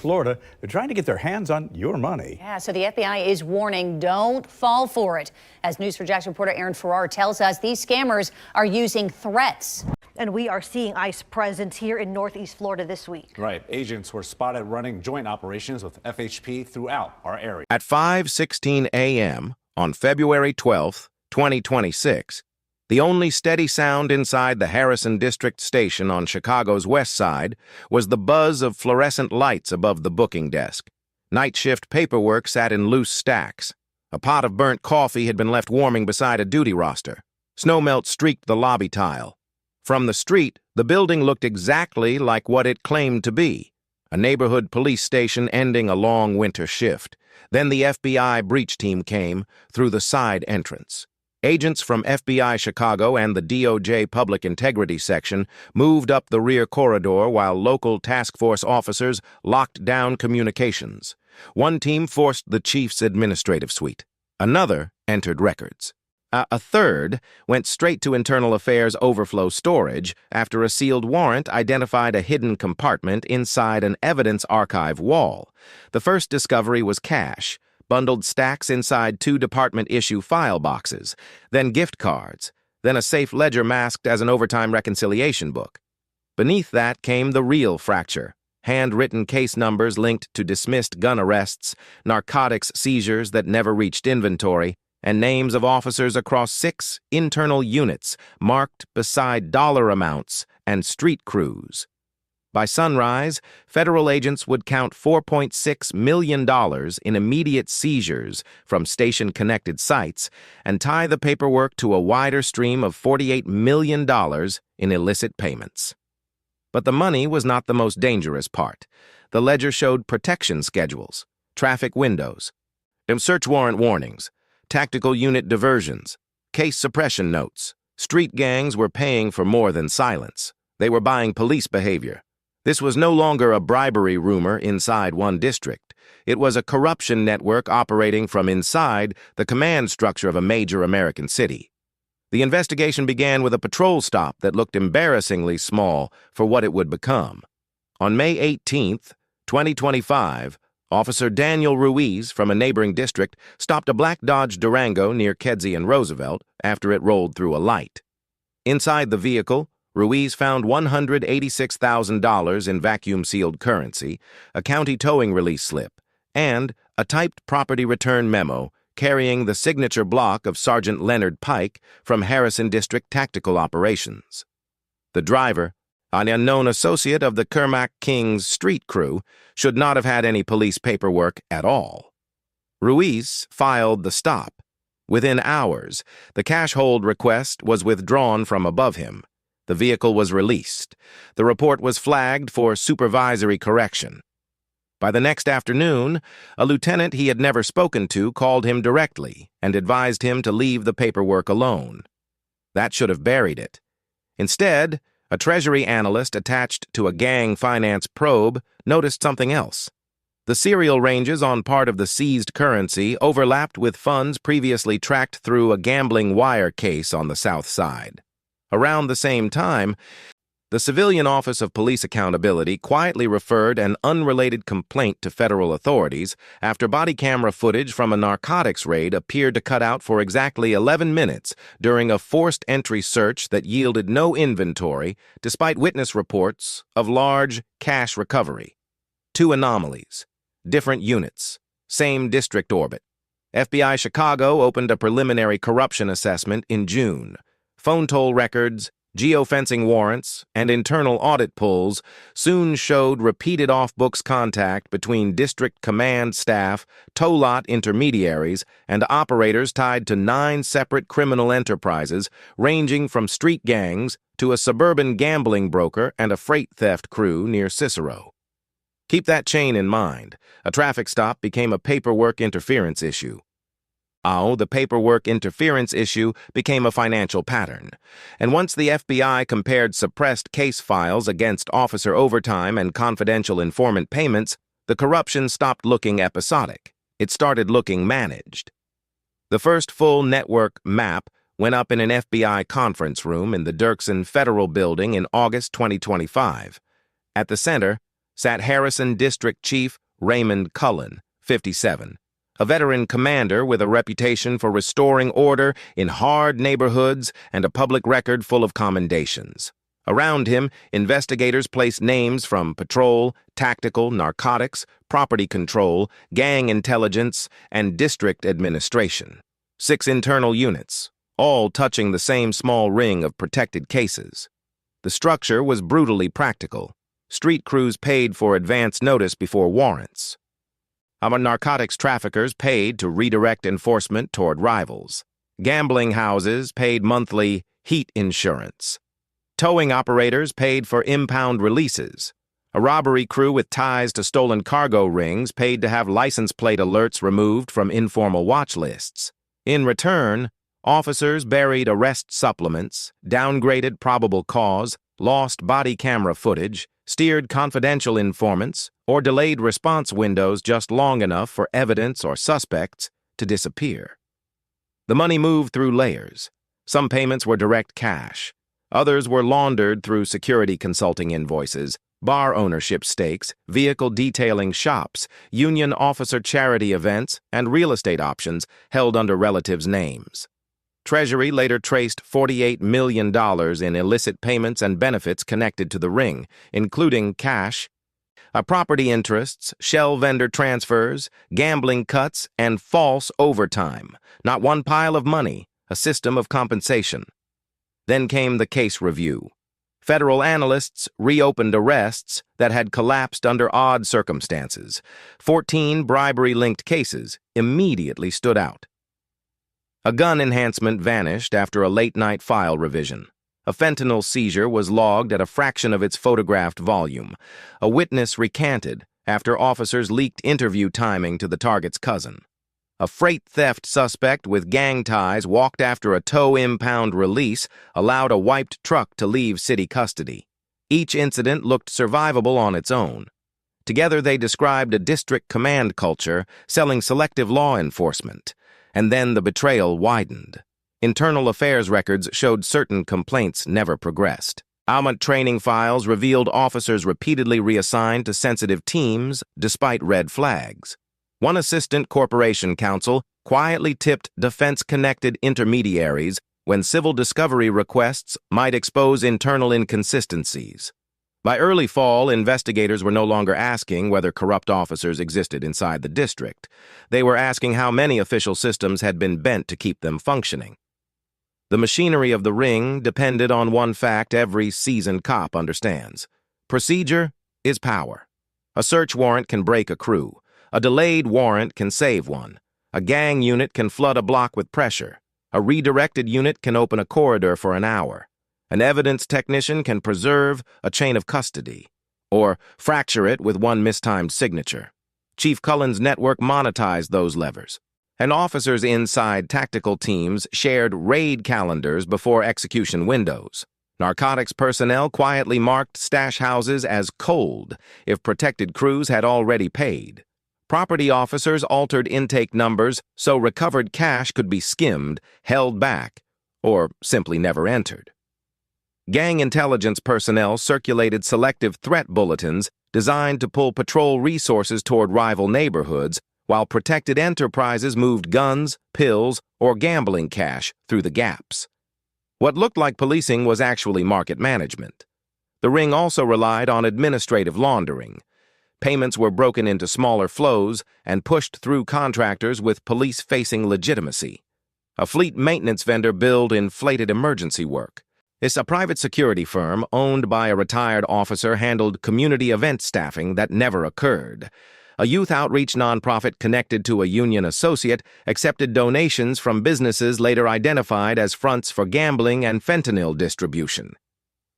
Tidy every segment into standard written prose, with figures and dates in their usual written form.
Florida. They're trying to get their hands on your money. Yeah, so the FBI is warning, don't fall for it. As News4Jax reporter Aaron Farrar tells us, these scammers are using threats. And we are seeing ICE presence here in Northeast Florida this week. Right. Agents were spotted running joint operations with FHP throughout our area. At 5:16 a.m. on February 12th, 2026, the only steady sound inside the Harrison District Station on Chicago's west side was the buzz of fluorescent lights above the booking desk. Night shift paperwork sat in loose stacks. A pot of burnt coffee had been left warming beside a duty roster. Snowmelt streaked the lobby tile. From the street, the building looked exactly like what it claimed to be, a neighborhood police station ending a long winter shift. Then the FBI breach team came through the side entrance. Agents from FBI Chicago and the DOJ Public Integrity Section moved up the rear corridor while local task force officers locked down communications. One team forced the chief's administrative suite. Another entered records. A third went straight to Internal Affairs overflow storage after a sealed warrant identified a hidden compartment inside an evidence archive wall. The first discovery was cash, bundled stacks inside 2 department-issue file boxes, then gift cards, then a safe ledger masked as an overtime reconciliation book. Beneath that came the real fracture, handwritten case numbers linked to dismissed gun arrests, narcotics seizures that never reached inventory, and names of officers across 6 internal units marked beside dollar amounts and street crews. By sunrise, federal agents would count $4.6 million in immediate seizures from station-connected sites and tie the paperwork to a wider stream of $48 million in illicit payments. But the money was not the most dangerous part. The ledger showed protection schedules, traffic windows, search warrant warnings, tactical unit diversions, case suppression notes. Street gangs were paying for more than silence. They were buying police behavior. This was no longer a bribery rumor inside one district. It was a corruption network operating from inside the command structure of a major American city. The investigation began with a patrol stop that looked embarrassingly small for what it would become. On May 18th, 2025, Officer Daniel Ruiz from a neighboring district stopped a black Dodge Durango near Kedzie and Roosevelt after it rolled through a light. Inside the vehicle, Ruiz found $186,000 in vacuum-sealed currency, a county towing release slip, and a typed property return memo carrying the signature block of Sergeant Leonard Pike from Harrison District Tactical Operations. The driver, an unknown associate of the Kermack King's street crew, should not have had any police paperwork at all. Ruiz filed the stop. Within hours, the cash hold request was withdrawn from above him. The vehicle was released. The report was flagged for supervisory correction. By the next afternoon, a lieutenant he had never spoken to called him directly and advised him to leave the paperwork alone. That should have buried it. Instead, a Treasury analyst attached to a gang finance probe noticed something else. The serial ranges on part of the seized currency overlapped with funds previously tracked through a gambling wire case on the south side. Around the same time, the Civilian Office of Police Accountability quietly referred an unrelated complaint to federal authorities after body camera footage from a narcotics raid appeared to cut out for exactly 11 minutes during a forced entry search that yielded no inventory, despite witness reports of large cash recovery. 2 anomalies, different units, same district orbit. FBI Chicago opened a preliminary corruption assessment in June. Phone toll records, geofencing warrants, and internal audit pulls soon showed repeated off-books contact between district command staff, tow lot intermediaries, and operators tied to 9 separate criminal enterprises ranging from street gangs to a suburban gambling broker and a freight theft crew near Cicero. Keep that chain in mind. A traffic stop became a paperwork interference issue. The paperwork interference issue became a financial pattern. And once the FBI compared suppressed case files against officer overtime and confidential informant payments, the corruption stopped looking episodic. It started looking managed. The first full network map went up in an FBI conference room in the Dirksen Federal Building in August 2025. At the center, sat Harrison District Chief Raymond Cullen, 57, a veteran commander with a reputation for restoring order in hard neighborhoods and a public record full of commendations. Around him, investigators placed names from patrol, tactical, narcotics, property control, gang intelligence, and district administration. 6 internal units, all touching the same small ring of protected cases. The structure was brutally practical. Street crews paid for advance notice before warrants. Our narcotics traffickers paid to redirect enforcement toward rivals. Gambling houses paid monthly heat insurance. Towing operators paid for impound releases. A robbery crew with ties to stolen cargo rings paid to have license plate alerts removed from informal watch lists. In return, officers buried arrest supplements, downgraded probable cause, lost body camera footage, steered confidential informants, or delayed response windows just long enough for evidence or suspects to disappear. The money moved through layers. Some payments were direct cash. Others were laundered through security consulting invoices, bar ownership stakes, vehicle detailing shops, union officer charity events, and real estate options held under relatives' names. Treasury later traced $48 million in illicit payments and benefits connected to the ring, including cash, property interests, shell vendor transfers, gambling cuts, and false overtime. Not one pile of money, a system of compensation. Then came the case review. Federal analysts reopened arrests that had collapsed under odd circumstances. 14 bribery-linked cases immediately stood out. A gun enhancement vanished after a late-night file revision. A fentanyl seizure was logged at a fraction of its photographed volume. A witness recanted after officers leaked interview timing to the target's cousin. A freight theft suspect with gang ties walked after a tow impound release allowed a wiped truck to leave city custody. Each incident looked survivable on its own. Together they described a district command culture selling selective law enforcement. And then the betrayal widened. Internal affairs records showed certain complaints never progressed. Almont training files revealed officers repeatedly reassigned to sensitive teams despite red flags. One assistant corporation counsel quietly tipped defense-connected intermediaries when civil discovery requests might expose internal inconsistencies. By early fall, investigators were no longer asking whether corrupt officers existed inside the district. They were asking how many official systems had been bent to keep them functioning. The machinery of the ring depended on one fact every seasoned cop understands. Procedure is power. A search warrant can break a crew. A delayed warrant can save one. A gang unit can flood a block with pressure. A redirected unit can open a corridor for an hour. An evidence technician can preserve a chain of custody, or fracture it with one mistimed signature. Chief Cullen's network monetized those levers, and officers inside tactical teams shared raid calendars before execution windows. Narcotics personnel quietly marked stash houses as cold if protected crews had already paid. Property officers altered intake numbers so recovered cash could be skimmed, held back, or simply never entered. Gang intelligence personnel circulated selective threat bulletins designed to pull patrol resources toward rival neighborhoods, while protected enterprises moved guns, pills, or gambling cash through the gaps. What looked like policing was actually market management. The ring also relied on administrative laundering. Payments were broken into smaller flows and pushed through contractors with police-facing legitimacy. A fleet maintenance vendor billed inflated emergency work. A private security firm owned by a retired officer handled community event staffing that never occurred. A youth outreach nonprofit connected to a union associate accepted donations from businesses later identified as fronts for gambling and fentanyl distribution.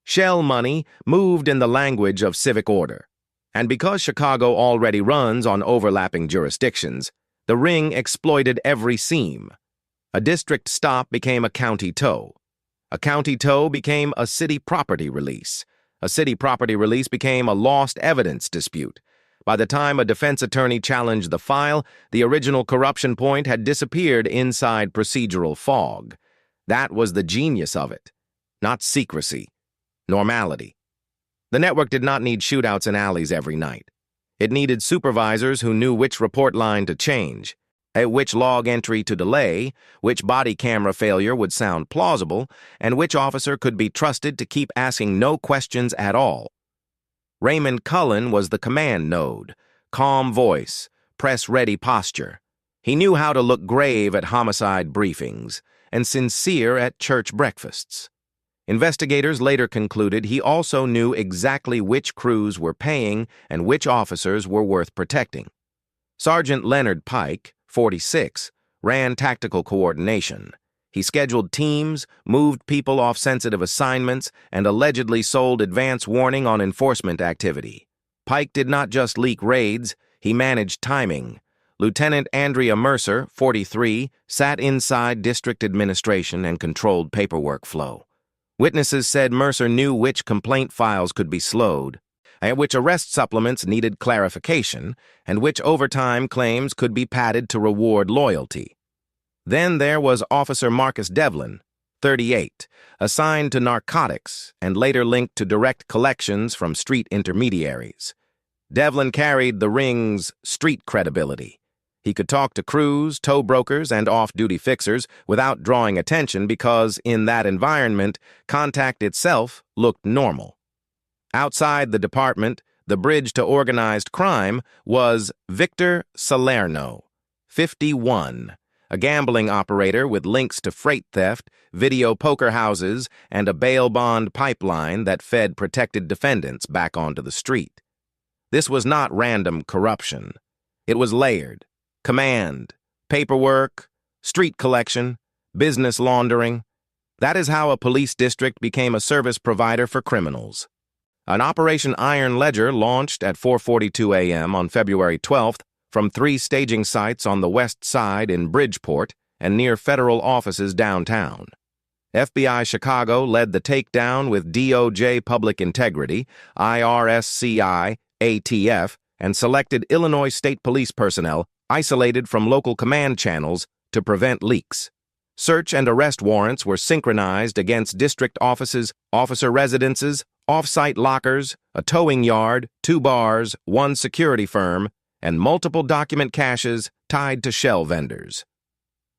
Shell money moved in the language of civic order. And because Chicago already runs on overlapping jurisdictions, the ring exploited every seam. A district stop became a county tow. A county tow became a city property release. A city property release became a lost evidence dispute. By the time a defense attorney challenged the file, the original corruption point had disappeared inside procedural fog. That was the genius of it. Not secrecy. Normality. The network did not need shootouts in alleys every night. It needed supervisors who knew which report line to change, which log entry to delay, which body camera failure would sound plausible, and which officer could be trusted to keep asking no questions at all. Raymond Cullen was the command node, calm voice, press-ready posture. He knew how to look grave at homicide briefings and sincere at church breakfasts. Investigators later concluded he also knew exactly which crews were paying and which officers were worth protecting. Sergeant Leonard Pike, 46, ran tactical coordination. He scheduled teams, moved people off sensitive assignments, and allegedly sold advance warning on enforcement activity. Pike did not just leak raids, he managed timing. Lieutenant Andrea Mercer, 43, sat inside district administration and controlled paperwork flow. Witnesses said Mercer knew which complaint files could be slowed, and which arrest supplements needed clarification, and which overtime claims could be padded to reward loyalty. Then there was Officer Marcus Devlin, 38, assigned to narcotics and later linked to direct collections from street intermediaries. Devlin carried the ring's street credibility. He could talk to crews, tow brokers, and off-duty fixers without drawing attention because, in that environment, contact itself looked normal. Outside the department, the bridge to organized crime was Victor Salerno, 51, a gambling operator with links to freight theft, video poker houses, and a bail bond pipeline that fed protected defendants back onto the street. This was not random corruption. It was layered. Command, paperwork, street collection, business laundering. That is how a police district became a service provider for criminals. An Operation Iron Ledger launched at 4:42 a.m. on February 12th from 3 staging sites on the west side in Bridgeport and near federal offices downtown. FBI Chicago led the takedown with DOJ Public Integrity, IRSCI, ATF, and selected Illinois State Police personnel isolated from local command channels to prevent leaks. Search and arrest warrants were synchronized against district offices, officer residences, off-site lockers, a towing yard, 2 bars, 1 security firm, and multiple document caches tied to shell vendors.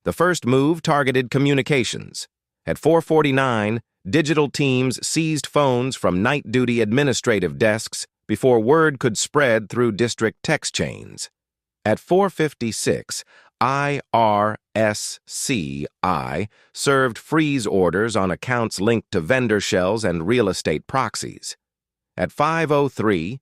The first move targeted communications. At 4:49, digital teams seized phones from night duty administrative desks before word could spread through district text chains. At 4:56, IRSCI served freeze orders on accounts linked to vendor shells and real estate proxies. At 5:03,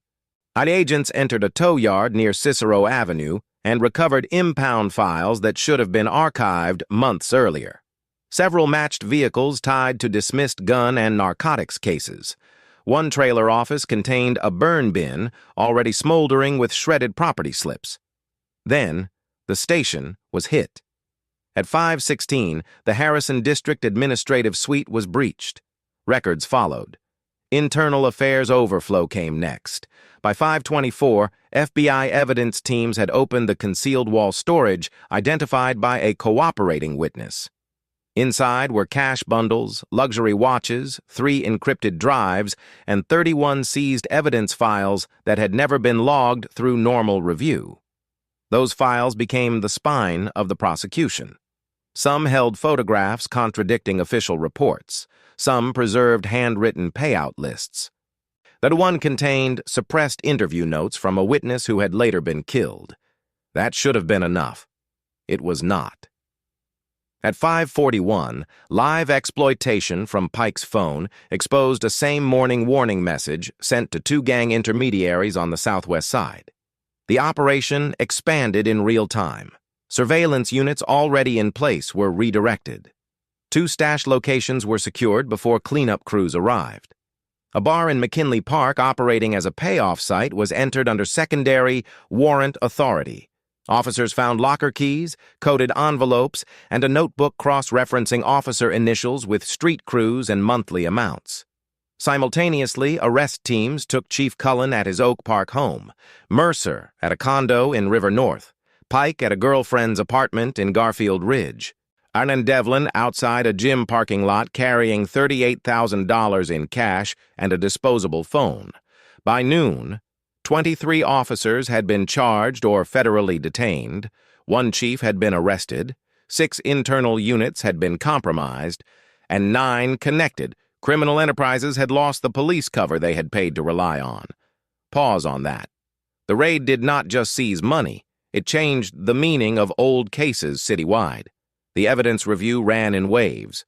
agents entered a tow yard near Cicero Avenue and recovered impound files that should have been archived months earlier. Several matched vehicles tied to dismissed gun and narcotics cases. One trailer office contained a burn bin already smoldering with shredded property slips. Then, the station was hit. At 5:16, the Harrison District Administrative Suite was breached. Records followed. Internal Affairs overflow came next. By 5:24, FBI evidence teams had opened the concealed wall storage identified by a cooperating witness. Inside were cash bundles, luxury watches, 3 encrypted drives, and 31 seized evidence files that had never been logged through normal review. Those files became the spine of the prosecution. Some held photographs contradicting official reports. Some preserved handwritten payout lists. That one contained suppressed interview notes from a witness who had later been killed. That should have been enough. It was not. At 5:41, live exploitation from Pike's phone exposed a same-morning warning message sent to 2 gang intermediaries on the southwest side. The operation expanded in real time. Surveillance units already in place were redirected. 2 stash locations were secured before cleanup crews arrived. A bar in McKinley Park operating as a payoff site was entered under secondary warrant authority. Officers found locker keys, coded envelopes, and a notebook cross-referencing officer initials with street crews and monthly amounts. Simultaneously, arrest teams took Chief Cullen at his Oak Park home, Mercer at a condo in River North, Pike at a girlfriend's apartment in Garfield Ridge, and Devlin outside a gym parking lot carrying $38,000 in cash and a disposable phone, By noon, 23 officers had been charged or federally detained, 1 chief had been arrested, 6 internal units had been compromised, and 9 connected criminal enterprises had lost the police cover they had paid to rely on. Pause on that. The raid did not just seize money, it changed the meaning of old cases citywide. The evidence review ran in waves.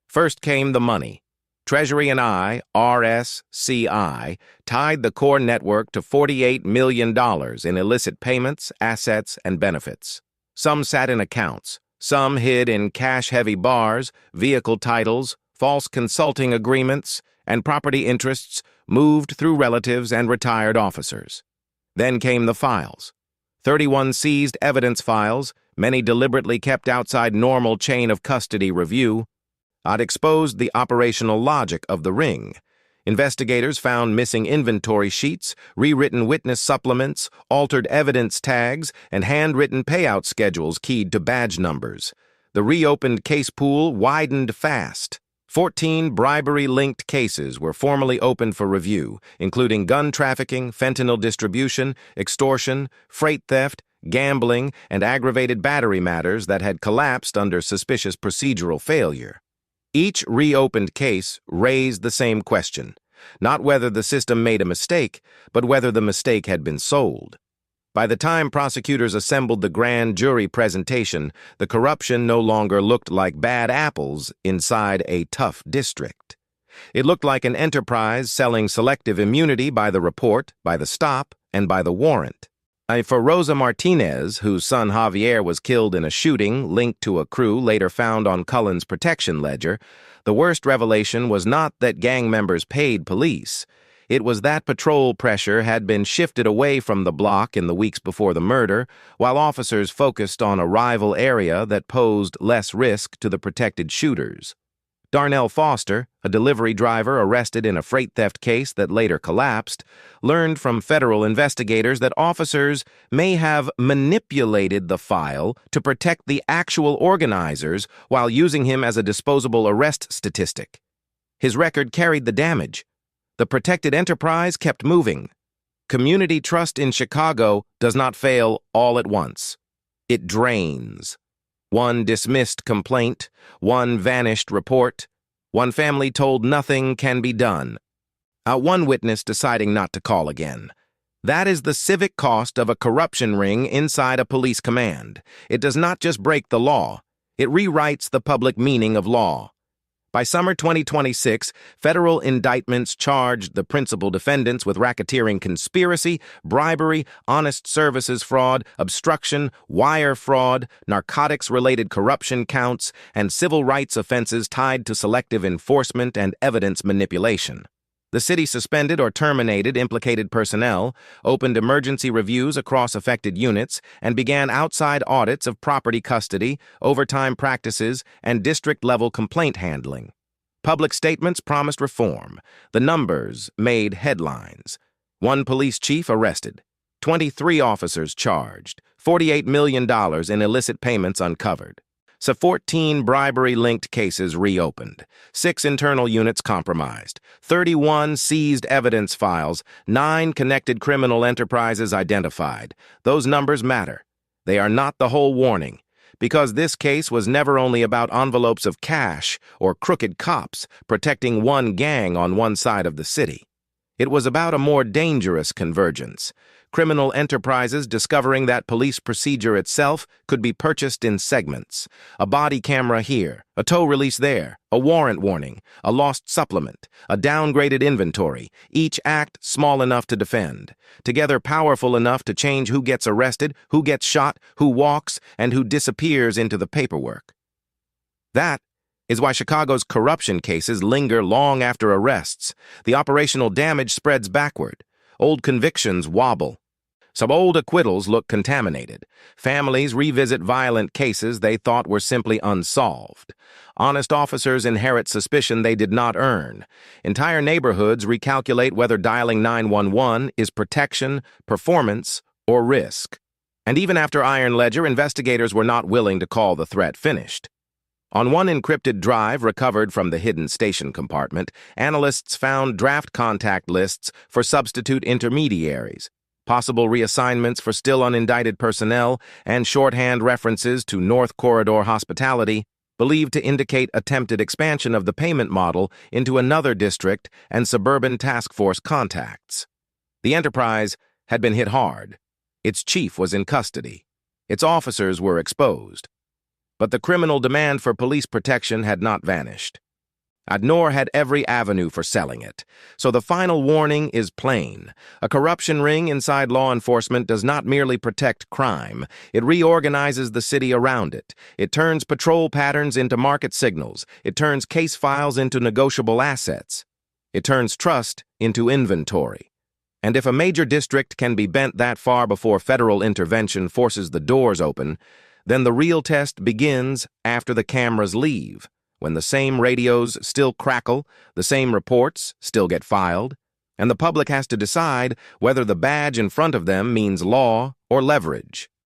First came the money. Treasury and RSCI, tied the core network to $48 million in illicit payments, assets, and benefits. Some sat in accounts, some hid in cash-heavy bars, vehicle titles, false consulting agreements, and property interests moved through relatives and retired officers. Then came the files. 31 seized evidence files, many deliberately kept outside normal chain of custody review. I'd exposed the operational logic of the ring. Investigators found missing inventory sheets, rewritten witness supplements, altered evidence tags, and handwritten payout schedules keyed to badge numbers. The reopened case pool widened fast. 14 bribery-linked cases were formally opened for review, including gun trafficking, fentanyl distribution, extortion, freight theft, gambling, and aggravated battery matters that had collapsed under suspicious procedural failure. Each reopened case raised the same question, not whether the system made a mistake, but whether the mistake had been sold. By the time prosecutors assembled the grand jury presentation, the corruption no longer looked like bad apples inside a tough district. It looked like an enterprise selling selective immunity by the report, by the stop, and by the warrant. For Rosa Martinez, whose son Javier was killed in a shooting linked to a crew later found on Cullen's protection ledger, the worst revelation was not that gang members paid police. It was that patrol pressure had been shifted away from the block in the weeks before the murder, while officers focused on a rival area that posed less risk to the protected shooters. Darnell Foster, a delivery driver arrested in a freight theft case that later collapsed, learned from federal investigators that officers may have manipulated the file to protect the actual organizers while using him as a disposable arrest statistic. His record carried the damage. The protected enterprise kept moving. Community trust in Chicago does not fail all at once. It drains. One dismissed complaint, one vanished report, one family told nothing can be done, one witness deciding not to call again. That is the civic cost of a corruption ring inside a police command. It does not just break the law, it rewrites the public meaning of law. By summer 2026, federal indictments charged the principal defendants with racketeering conspiracy, bribery, honest services fraud, obstruction, wire fraud, narcotics-related corruption counts, and civil rights offenses tied to selective enforcement and evidence manipulation. The city suspended or terminated implicated personnel, opened emergency reviews across affected units, and began outside audits of property custody, overtime practices, and district-level complaint handling. Public statements promised reform. The numbers made headlines. 1 police chief arrested, 23 officers charged, $48 million in illicit payments uncovered. 14 bribery-linked cases reopened, 6 internal units compromised, 31 seized evidence files, 9 connected criminal enterprises identified. Those numbers matter. They are not the whole warning, because this case was never only about envelopes of cash or crooked cops protecting one gang on one side of the city. It was about a more dangerous convergence. Criminal enterprises discovering that police procedure itself could be purchased in segments. A body camera here, a tow release there, a warrant warning, a lost supplement, a downgraded inventory, each act small enough to defend, together powerful enough to change who gets arrested, who gets shot, who walks, and who disappears into the paperwork. That is why Chicago's corruption cases linger long after arrests. The operational damage spreads backward. Old convictions wobble. Some old acquittals look contaminated. Families revisit violent cases they thought were simply unsolved. Honest officers inherit suspicion they did not earn. Entire neighborhoods recalculate whether dialing 911 is protection, performance, or risk. And even after Iron Ledger, investigators were not willing to call the threat finished. On one encrypted drive recovered from the hidden station compartment, analysts found draft contact lists for substitute intermediaries, possible reassignments for still unindicted personnel, and shorthand references to North Corridor hospitality, believed to indicate attempted expansion of the payment model into another district and suburban task force contacts. The enterprise had been hit hard. Its chief was in custody. Its officers were exposed. But the criminal demand for police protection had not vanished. Adnor had every avenue for selling it. So the final warning is plain. A corruption ring inside law enforcement does not merely protect crime. It reorganizes the city around it. It turns patrol patterns into market signals. It turns case files into negotiable assets. It turns trust into inventory. And if a major district can be bent that far before federal intervention forces the doors open, then the real test begins after the cameras leave, when the same radios still crackle, the same reports still get filed, and the public has to decide whether the badge in front of them means law or leverage.